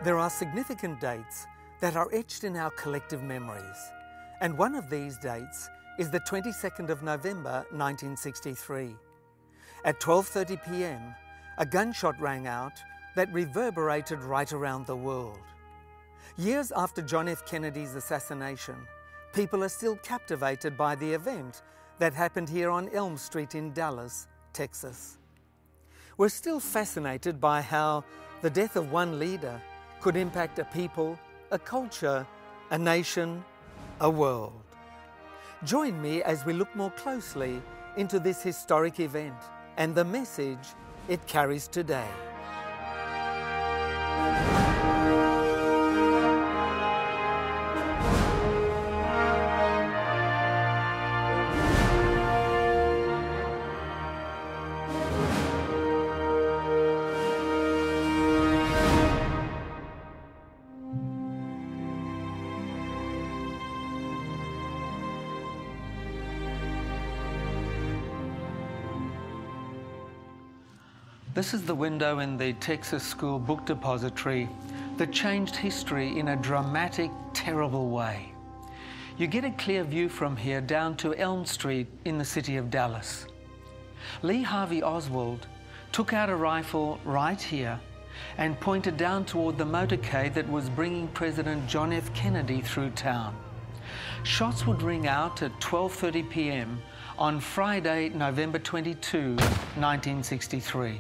There are significant dates that are etched in our collective memories, and one of these dates is the 22nd of November 1963. At 12:30 p.m, a gunshot rang out that reverberated right around the world. Years after John F. Kennedy's assassination, people are still captivated by the event that happened here on Elm Street in Dallas, Texas. We're still fascinated by how the death of one leader could impact a people, a culture, a nation, a world. Join me as we look more closely into this historic event and the message it carries today. This is the window in the Texas School Book Depository that changed history in a dramatic, terrible way. You get a clear view from here down to Elm Street in the city of Dallas. Lee Harvey Oswald took out a rifle right here and pointed down toward the motorcade that was bringing President John F. Kennedy through town. Shots would ring out at 12:30 p.m. on Friday, November 22, 1963.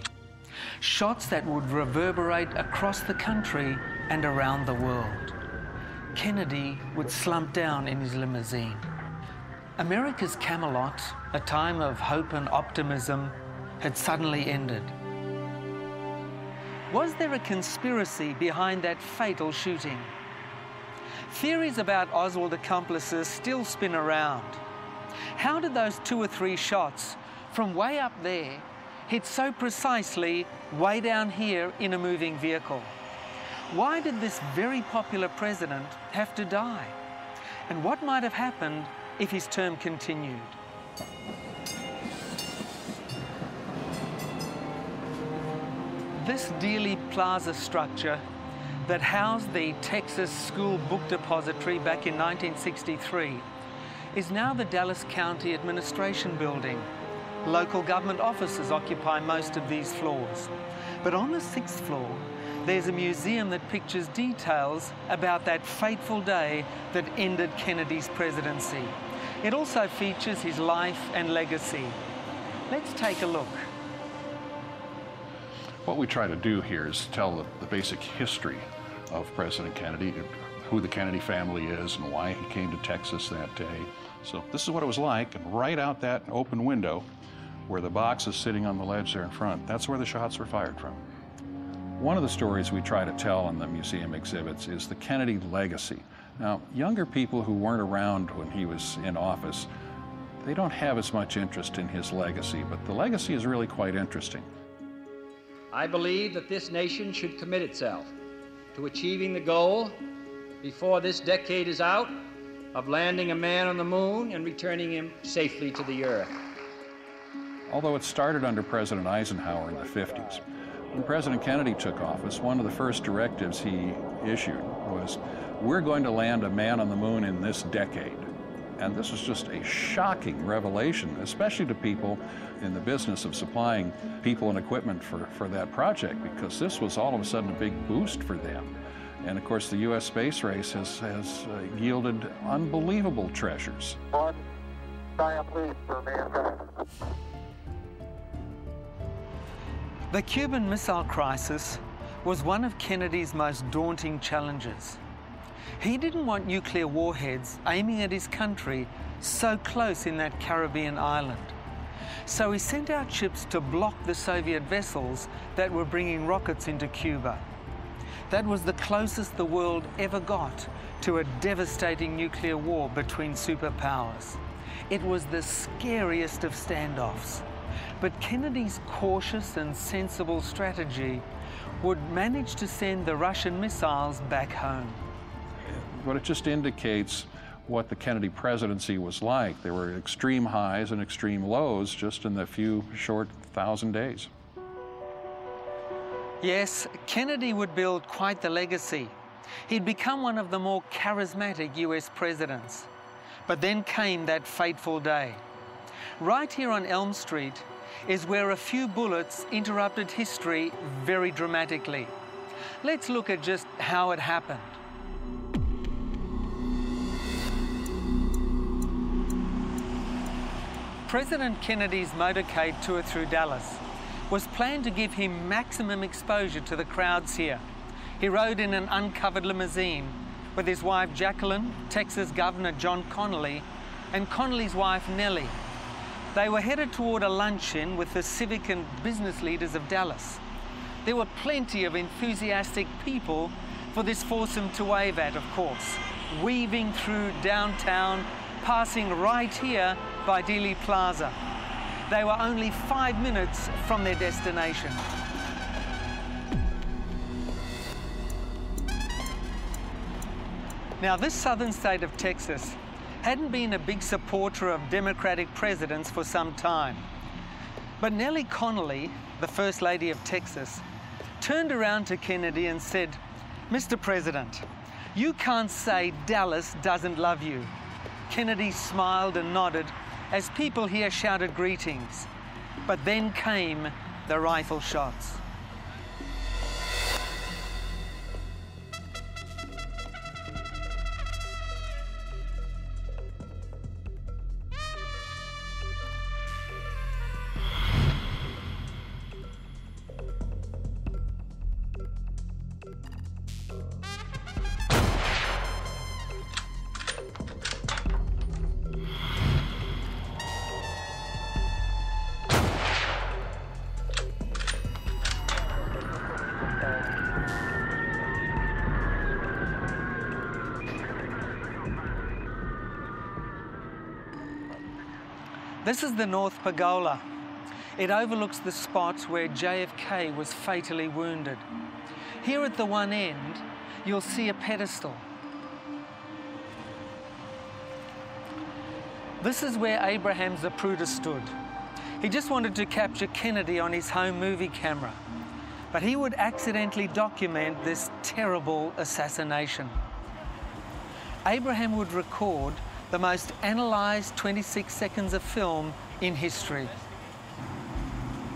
Shots that would reverberate across the country and around the world. Kennedy would slump down in his limousine. America's Camelot, a time of hope and optimism, had suddenly ended. Was there a conspiracy behind that fatal shooting? Theories about Oswald accomplices still spin around. How did those 2 or 3 shots from way up there hit so precisely way down here in a moving vehicle? Why did this very popular president have to die? And what might have happened if his term continued? This Dealey Plaza structure that housed the Texas School Book Depository back in 1963 is now the Dallas County Administration Building. Local government offices occupy most of these floors. But on the 6th floor, there's a museum that pictures details about that fateful day that ended Kennedy's presidency. It also features his life and legacy. Let's take a look. What we try to do here is tell the basic history of President Kennedy, who the Kennedy family is and why he came to Texas that day. So this is what it was like, and right out that open window where the box is sitting on the ledge there in front, that's where the shots were fired from. One of the stories we try to tell in the museum exhibits is the Kennedy legacy. Now, younger people who weren't around when he was in office, they don't have as much interest in his legacy, but the legacy is really quite interesting. I believe that this nation should commit itself to achieving the goal, before this decade is out, of landing a man on the moon and returning him safely to the earth. Although it started under President Eisenhower in the 50s, when President Kennedy took office, one of the first directives he issued was, we're going to land a man on the moon in this decade. And this was just a shocking revelation, especially to people in the business of supplying people and equipment for that project, because this was all of a sudden a big boost for them. And of course, the U.S. space race has yielded unbelievable treasures. One giant leap for mankind. The Cuban Missile Crisis was one of Kennedy's most daunting challenges. He didn't want nuclear warheads aiming at his country so close in that Caribbean island. So he sent out ships to block the Soviet vessels that were bringing rockets into Cuba. That was the closest the world ever got to a devastating nuclear war between superpowers. It was the scariest of standoffs. But Kennedy's cautious and sensible strategy would manage to send the Russian missiles back home. But it just indicates what the Kennedy presidency was like. There were extreme highs and extreme lows just in the few short 1,000 days. Yes, Kennedy would build quite the legacy. He'd become one of the more charismatic US presidents. But then came that fateful day. Right here on Elm Street is where a few bullets interrupted history very dramatically. Let's look at just how it happened. President Kennedy's motorcade tour through Dallas was planned to give him maximum exposure to the crowds here. He rode in an uncovered limousine with his wife Jacqueline, Texas Governor John Connally, and Connally's wife Nellie. They were headed toward a luncheon with the civic and business leaders of Dallas. There were plenty of enthusiastic people for this foursome to wave at, of course, weaving through downtown, passing right here by Dealey Plaza. They were only 5 minutes from their destination. Now, this southern state of Texas hadn't been a big supporter of Democratic presidents for some time. But Nellie Connally, the First Lady of Texas, turned around to Kennedy and said, "Mr. President, you can't say Dallas doesn't love you." Kennedy smiled and nodded as people here shouted greetings. But then came the rifle shots. This is the North Pergola. It overlooks the spot where J.F.K. was fatally wounded. Here at the one end, you'll see a pedestal. This is where Abraham Zapruder stood. He just wanted to capture Kennedy on his home movie camera, but he would accidentally document this terrible assassination. Abraham would record the most analysed 26 seconds of film in history.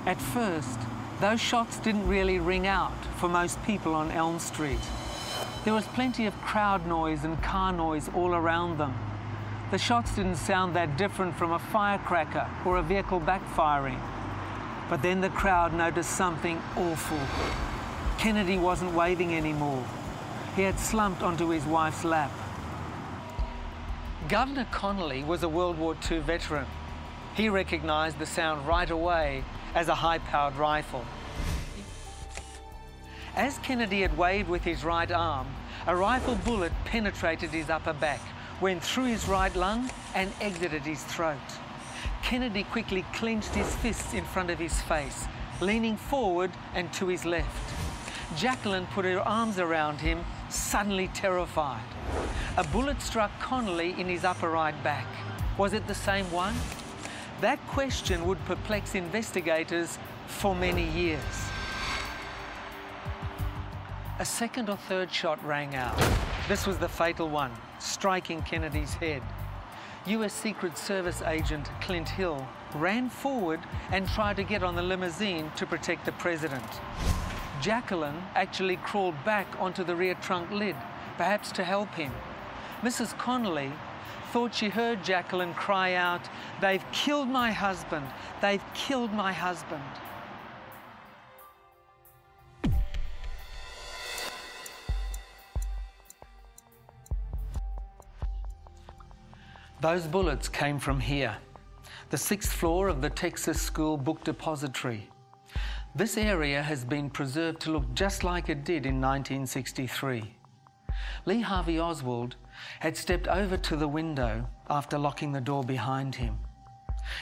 At first, those shots didn't really ring out for most people on Elm Street. There was plenty of crowd noise and car noise all around them. The shots didn't sound that different from a firecracker or a vehicle backfiring. But then the crowd noticed something awful. Kennedy wasn't waving anymore. He had slumped onto his wife's lap. Governor Connally was a World War II veteran. He recognized the sound right away as a high-powered rifle. As Kennedy had waved with his right arm, a rifle bullet penetrated his upper back, went through his right lung and exited his throat. Kennedy quickly clenched his fists in front of his face, leaning forward and to his left. Jacqueline put her arms around him, suddenly terrified. A bullet struck Connally in his upper right back. Was it the same one? That question would perplex investigators for many years. A second or third shot rang out. This was the fatal one, striking Kennedy's head. US Secret Service agent Clint Hill ran forward and tried to get on the limousine to protect the president. Jacqueline actually crawled back onto the rear trunk lid, perhaps to help him. Mrs. Connally thought she heard Jacqueline cry out, "They've killed my husband! They've killed my husband!" Those bullets came from here, the 6th floor of the Texas School Book Depository. This area has been preserved to look just like it did in 1963. Lee Harvey Oswald had stepped over to the window after locking the door behind him.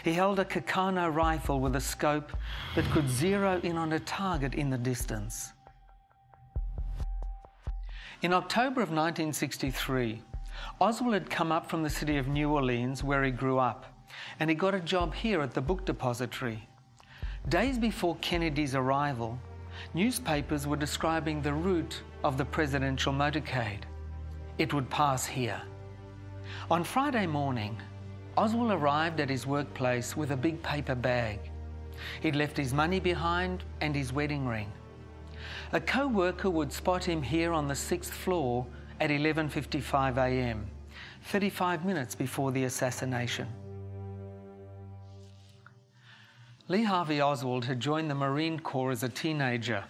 He held a Kakano rifle with a scope that could zero in on a target in the distance. In October of 1963, Oswald had come up from the city of New Orleans, where he grew up, and he got a job here at the book depository. Days before Kennedy's arrival, Newspapers were describing the route of the presidential motorcade. It would pass here. On Friday morning, Oswald arrived at his workplace with a big paper bag. He'd left his money behind and his wedding ring. A co-worker would spot him here on the 6th floor at 11:55 a.m., 35 minutes before the assassination. Lee Harvey Oswald had joined the Marine Corps as a teenager.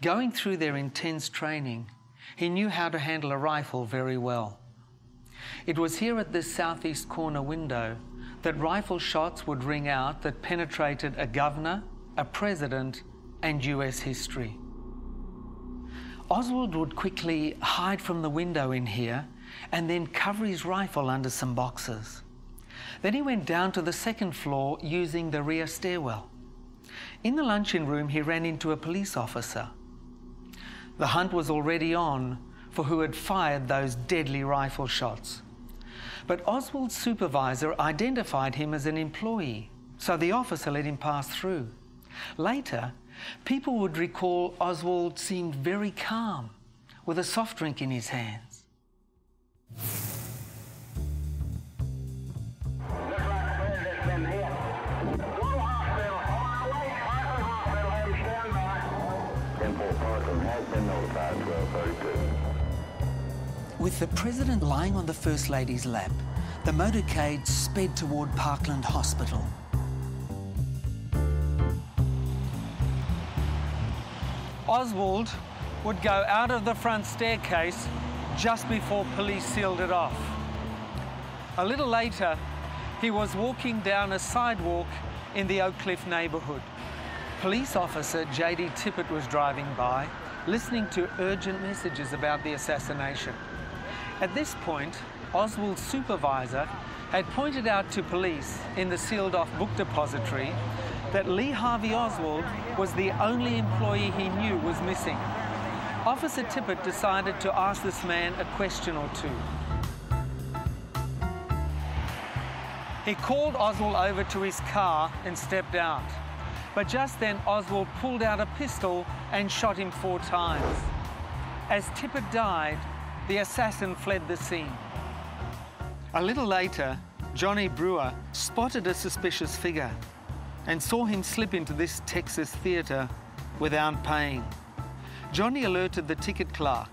Going through their intense training, he knew how to handle a rifle very well. It was here at this southeast corner window that rifle shots would ring out that penetrated a governor, a president, and US history. Oswald would quickly hide from the window in here and then cover his rifle under some boxes. Then he went down to the 2nd floor using the rear stairwell. In the luncheon room, he ran into a police officer. The hunt was already on for who had fired those deadly rifle shots. But Oswald's supervisor identified him as an employee, so the officer let him pass through. Later, people would recall Oswald seemed very calm, with a soft drink in his hands. With the president lying on the First Lady's lap, the motorcade sped toward Parkland Hospital. Oswald would go out of the front staircase just before police sealed it off. A little later, he was walking down a sidewalk in the Oak Cliff neighborhood. Police officer J.D. Tippett was driving by, listening to urgent messages about the assassination. At this point, Oswald's supervisor had pointed out to police in the sealed-off book depository that Lee Harvey Oswald was the only employee he knew was missing. Officer Tippett decided to ask this man a question or two. He called Oswald over to his car and stepped out. But just then, Oswald pulled out a pistol and shot him 4 times. As Tippett died, the assassin fled the scene. A little later, Johnny Brewer spotted a suspicious figure and saw him slip into this Texas theatre without paying. Johnny alerted the ticket clerk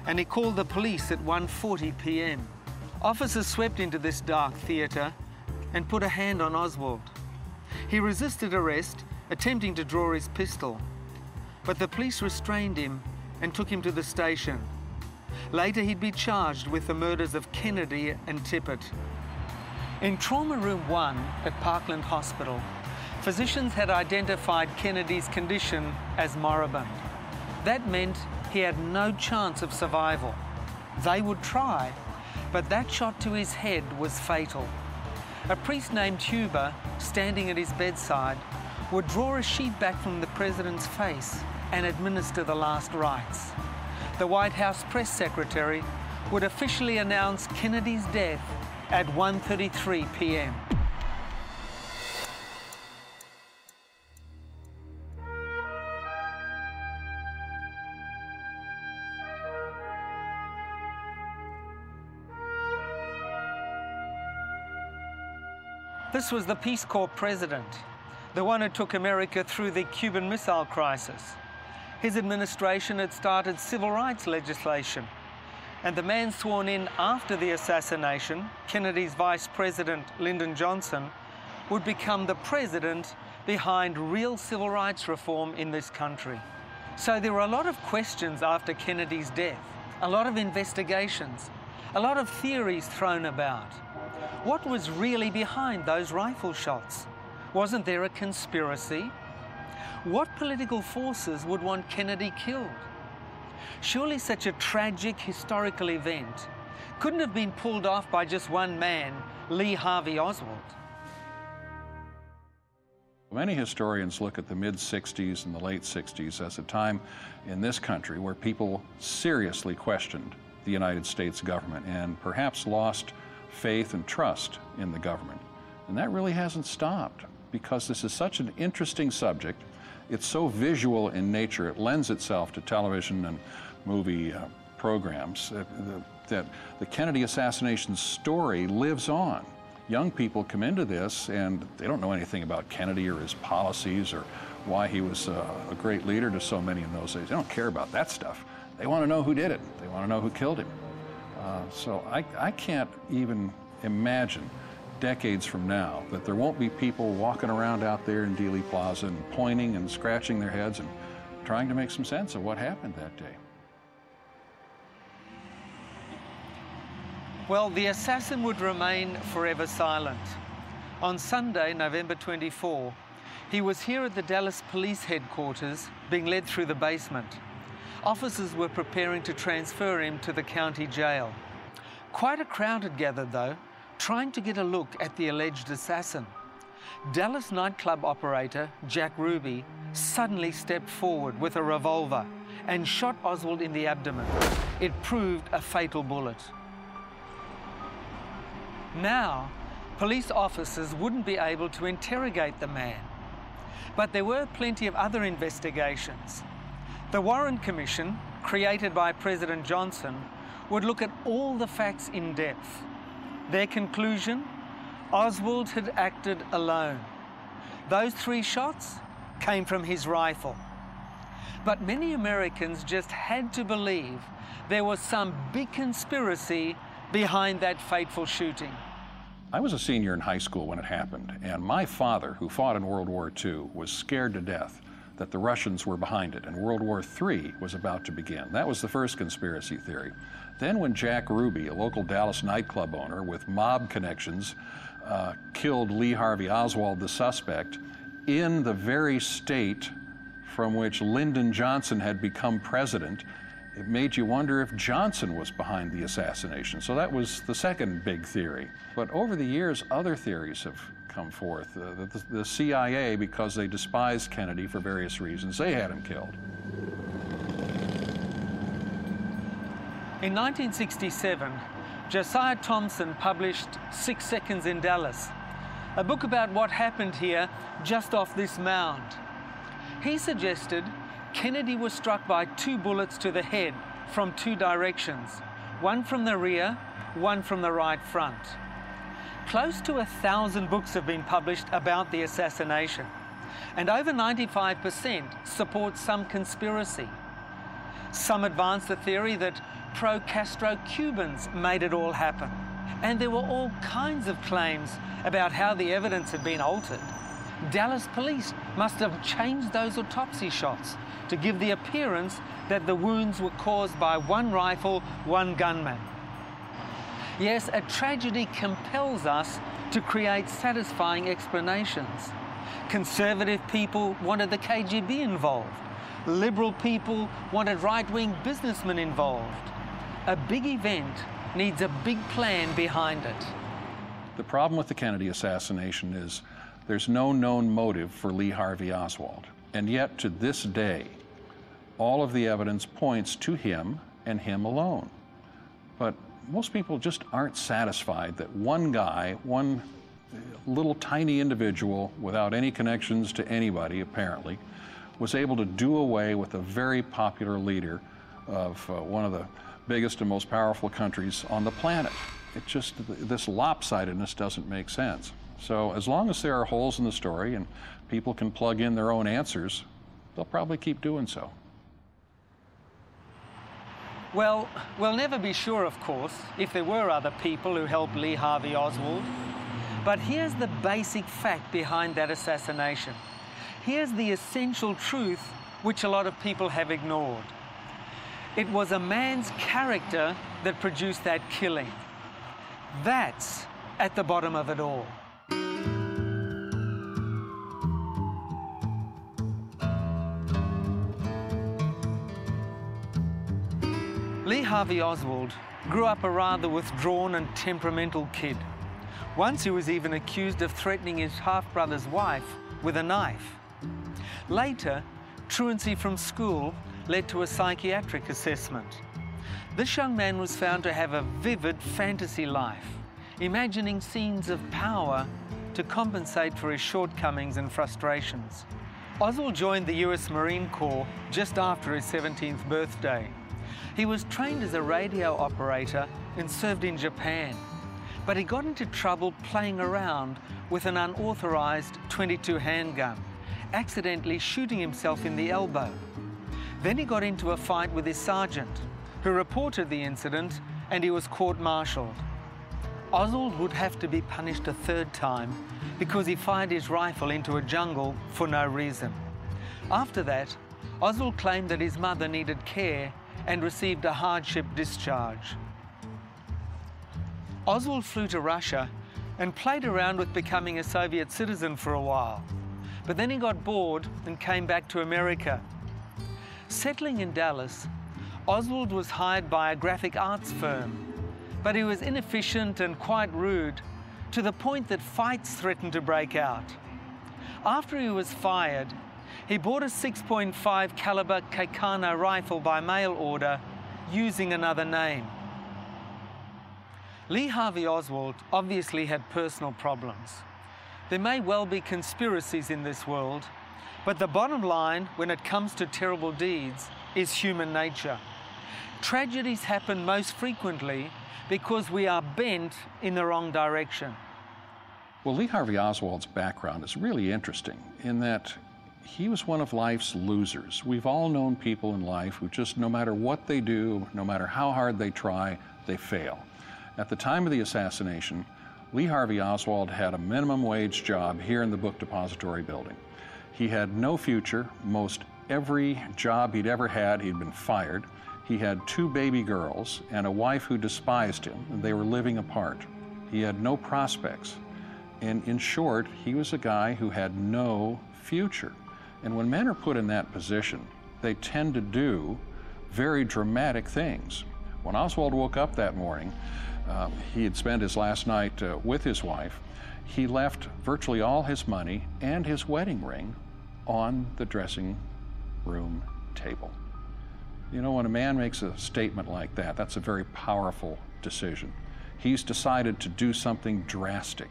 and he called the police at 1:40 p.m. Officers swept into this dark theatre and put a hand on Oswald. He resisted arrest, attempting to draw his pistol, but the police restrained him and took him to the station. Later, he'd be charged with the murders of Kennedy and Tippett. In Trauma Room 1 at Parkland Hospital, physicians had identified Kennedy's condition as moribund. That meant he had no chance of survival. They would try, but that shot to his head was fatal. A priest named Huber, standing at his bedside, would draw a sheet back from the president's face and administer the last rites. The White House press secretary would officially announce Kennedy's death at 1:33 p.m. This was the Peace Corps president, the one who took America through the Cuban Missile Crisis. His administration had started civil rights legislation, and the man sworn in after the assassination, Kennedy's Vice President Lyndon Johnson, would become the president behind real civil rights reform in this country. So there were a lot of questions after Kennedy's death, a lot of investigations, a lot of theories thrown about. What was really behind those rifle shots? Wasn't there a conspiracy? What political forces would want Kennedy killed? Surely such a tragic historical event couldn't have been pulled off by just one man, Lee Harvey Oswald. Many historians look at the mid-60s and the late 60s as a time in this country where people seriously questioned the United States government and perhaps lost faith and trust in the government. And that really hasn't stopped, because this is such an interesting subject It's so visual in nature, it lends itself to television and movie programs, that the Kennedy assassination story lives on. Young people come into this and they don't know anything about Kennedy or his policies or why he was a great leader to so many in those days. They don't care about that stuff. They want to know who did it. They want to know who killed him. So I can't even imagine decades from now that there won't be people walking around out there in Dealey Plaza and pointing and scratching their heads and trying to make some sense of what happened that day. Well, the assassin would remain forever silent. On Sunday, November 24, he was here at the Dallas Police Headquarters, being led through the basement. Officers were preparing to transfer him to the county jail. Quite a crowd had gathered, though, trying to get a look at the alleged assassin. Dallas nightclub operator Jack Ruby suddenly stepped forward with a revolver and shot Oswald in the abdomen. It proved a fatal bullet. Now, police officers wouldn't be able to interrogate the man. But there were plenty of other investigations. The Warren Commission, created by President Johnson, would look at all the facts in depth. Their conclusion? Oswald had acted alone. Those 3 shots came from his rifle. But many Americans just had to believe there was some big conspiracy behind that fateful shooting. I was a senior in high school when it happened, and my father, who fought in World War II, was scared to death that the Russians were behind it, and World War III was about to begin. That was the first conspiracy theory. Then when Jack Ruby, a local Dallas nightclub owner with mob connections, killed Lee Harvey Oswald, the suspect, in the very state from which Lyndon Johnson had become president, it made you wonder if Johnson was behind the assassination. So that was the second big theory. But over the years, other theories have come forth. The CIA, because they despised Kennedy for various reasons, they had him killed. In 1967, Josiah Thompson published 6 Seconds in Dallas, a book about what happened here just off this mound. He suggested Kennedy was struck by 2 bullets to the head from 2 directions, one from the rear, one from the right front. Close to 1,000 books have been published about the assassination, and over 95% support some conspiracy. Some advance the theory that pro-Castro Cubans made it all happen, and there were all kinds of claims about how the evidence had been altered. Dallas police must have changed those autopsy shots to give the appearance that the wounds were caused by 1 rifle, 1 gunman. Yes, a tragedy compels us to create satisfying explanations. Conservative people wanted the KGB involved. Liberal people wanted right-wing businessmen involved. A big event needs a big plan behind it. The problem with the Kennedy assassination is there's no known motive for Lee Harvey Oswald. And yet, to this day, all of the evidence points to him and him alone. But most people just aren't satisfied that one guy, one little tiny individual without any connections to anybody, apparently, was able to do away with a very popular leader of one of the biggest and most powerful countries on the planet. It just, this lopsidedness doesn't make sense. So as long as there are holes in the story and people can plug in their own answers, they'll probably keep doing so. Well, we'll never be sure, of course, if there were other people who helped Lee Harvey Oswald. But here's the basic fact behind that assassination. Here's the essential truth which a lot of people have ignored. It was a man's character that produced that killing. That's at the bottom of it all. Lee Harvey Oswald grew up a rather withdrawn and temperamental kid. Once he was even accused of threatening his half-brother's wife with a knife. Later, truancy from school led to a psychiatric assessment. This young man was found to have a vivid fantasy life, imagining scenes of power to compensate for his shortcomings and frustrations. Oswald joined the US Marine Corps just after his 17th birthday. He was trained as a radio operator and served in Japan, but he got into trouble playing around with an unauthorized .22 handgun, accidentally shooting himself in the elbow. Then he got into a fight with his sergeant, who reported the incident, and he was court-martialed. Oswald would have to be punished a third time because he fired his rifle into a jungle for no reason. After that, Oswald claimed that his mother needed care and received a hardship discharge. Oswald flew to Russia and played around with becoming a Soviet citizen for a while, but then he got bored and came back to America. Settling in Dallas, Oswald was hired by a graphic arts firm, but he was inefficient and quite rude, to the point that fights threatened to break out. After he was fired, he bought a 6.5 caliber Kaikano rifle by mail order using another name. Lee Harvey Oswald obviously had personal problems. There may well be conspiracies in this world, but the bottom line when it comes to terrible deeds is human nature. Tragedies happen most frequently because we are bent in the wrong direction. Well, Lee Harvey Oswald's background is really interesting in that he was one of life's losers. We've all known people in life who just, no matter what they do, no matter how hard they try, they fail. At the time of the assassination, Lee Harvey Oswald had a minimum wage job here in the book depository building. He had no future. Most every job he'd ever had, he'd been fired. He had 2 baby girls and a wife who despised him, and they were living apart. He had no prospects. And in short, he was a guy who had no future. And when men are put in that position, they tend to do very dramatic things. When Oswald woke up that morning, he had spent his last night with his wife. He left virtually all his money and his wedding ring on the dressing room table. You know, when a man makes a statement like that, that's a very powerful decision. He's decided to do something drastic.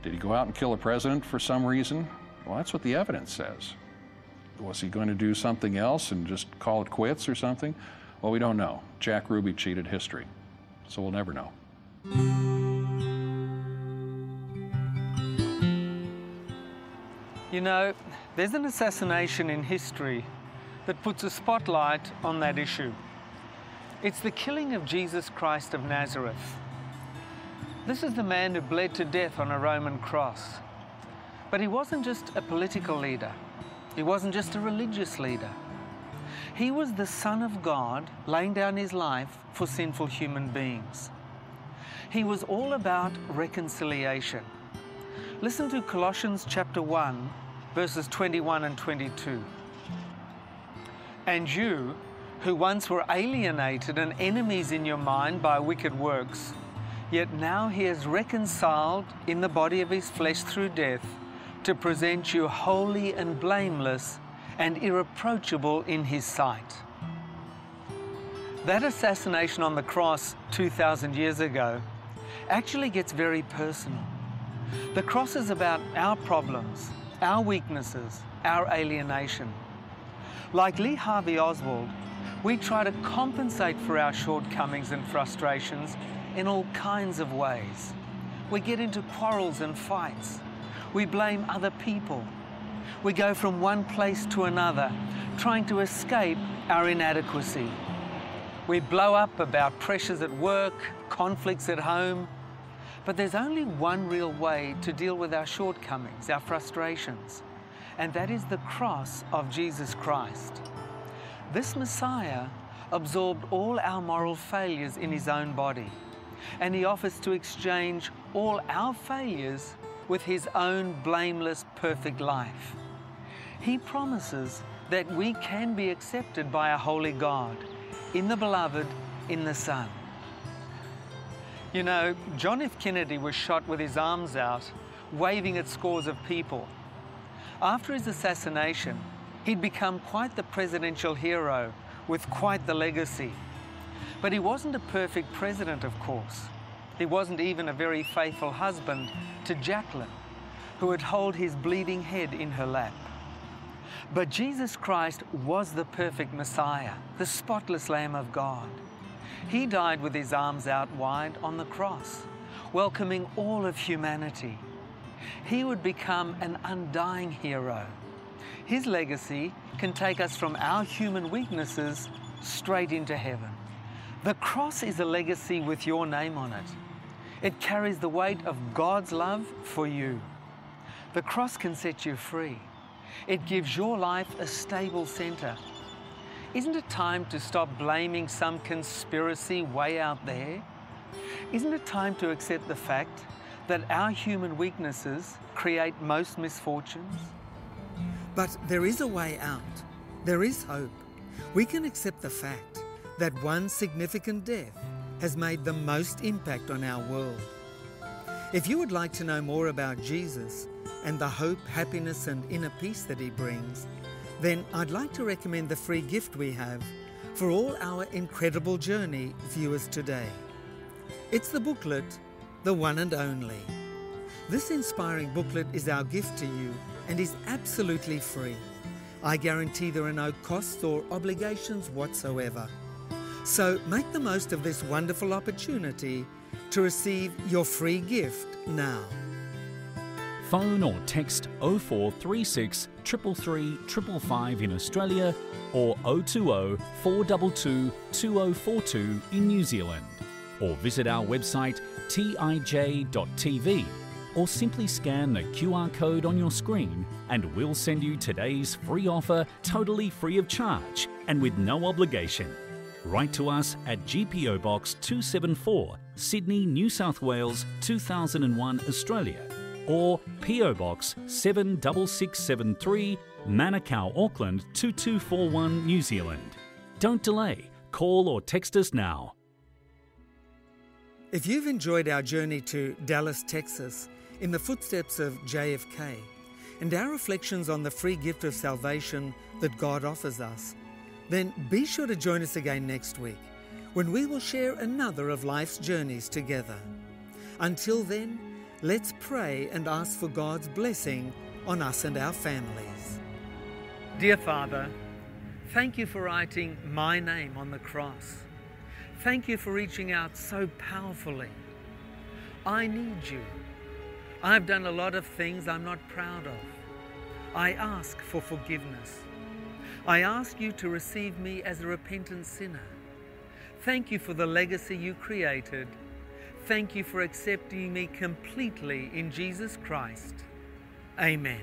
Did he go out and kill a president for some reason? Well, that's what the evidence says. Was he going to do something else and just call it quits or something? Well, we don't know. Jack Ruby cheated history, so we'll never know. You know, there's an assassination in history that puts a spotlight on that issue. It's the killing of Jesus Christ of Nazareth. This is the man who bled to death on a Roman cross. But he wasn't just a political leader. He wasn't just a religious leader. He was the Son of God laying down his life for sinful human beings. He was all about reconciliation. Listen to Colossians chapter 1, verses 21 and 22. And you, who once were alienated and enemies in your mind by wicked works, yet now he has reconciled in the body of his flesh through death to present you holy and blameless and irreproachable in his sight. That assassination on the cross 2,000 years ago actually gets very personal. The cross is about our problems, our weaknesses, our alienation. Like Lee Harvey Oswald, we try to compensate for our shortcomings and frustrations in all kinds of ways. We get into quarrels and fights. We blame other people. We go from one place to another, trying to escape our inadequacy. We blow up about pressures at work, conflicts at home. But there's only one real way to deal with our shortcomings, our frustrations, and that is the cross of Jesus Christ. This Messiah absorbed all our moral failures in his own body, and he offers to exchange all our failures with his own blameless, perfect life. He promises that we can be accepted by a holy God, in the Beloved, in the Son. You know, John F. Kennedy was shot with his arms out, waving at scores of people. After his assassination, he'd become quite the presidential hero, with quite the legacy. But he wasn't a perfect president, of course. He wasn't even a very faithful husband to Jacqueline, who would hold his bleeding head in her lap. But Jesus Christ was the perfect Messiah, the spotless Lamb of God. He died with his arms out wide on the cross, welcoming all of humanity. He would become an undying hero. His legacy can take us from our human weaknesses straight into heaven. The cross is a legacy with your name on it. It carries the weight of God's love for you. The cross can set you free. It gives your life a stable center. Isn't it time to stop blaming some conspiracy way out there? Isn't it time to accept the fact that our human weaknesses create most misfortunes? But there is a way out. There is hope. We can accept the fact that one significant death has made the most impact on our world. If you would like to know more about Jesus and the hope, happiness and inner peace that he brings, then I'd like to recommend the free gift we have for all our Incredible Journey viewers today. It's the booklet, The One and Only. This inspiring booklet is our gift to you and is absolutely free. I guarantee there are no costs or obligations whatsoever. So make the most of this wonderful opportunity to receive your free gift now. Phone or text 0436 333 555 in Australia or 020 422 2042 in New Zealand. Or visit our website tij.tv or simply scan the QR code on your screen and we'll send you today's free offer totally free of charge and with no obligation. Write to us at GPO Box 274, Sydney, New South Wales 2001, Australia, or PO Box 76673, Manukau, Auckland 2241, New Zealand. Don't delay. Call or text us now. If you've enjoyed our journey to Dallas, Texas, in the footsteps of J.F.K, and our reflections on the free gift of salvation that God offers us, then be sure to join us again next week when we will share another of life's journeys together. Until then, let's pray and ask for God's blessing on us and our families. Dear Father, thank you for writing my name on the cross. Thank you for reaching out so powerfully. I need you. I've done a lot of things I'm not proud of. I ask for forgiveness. I ask you to receive me as a repentant sinner. Thank you for the legacy you created. Thank you for accepting me completely in Jesus Christ. Amen.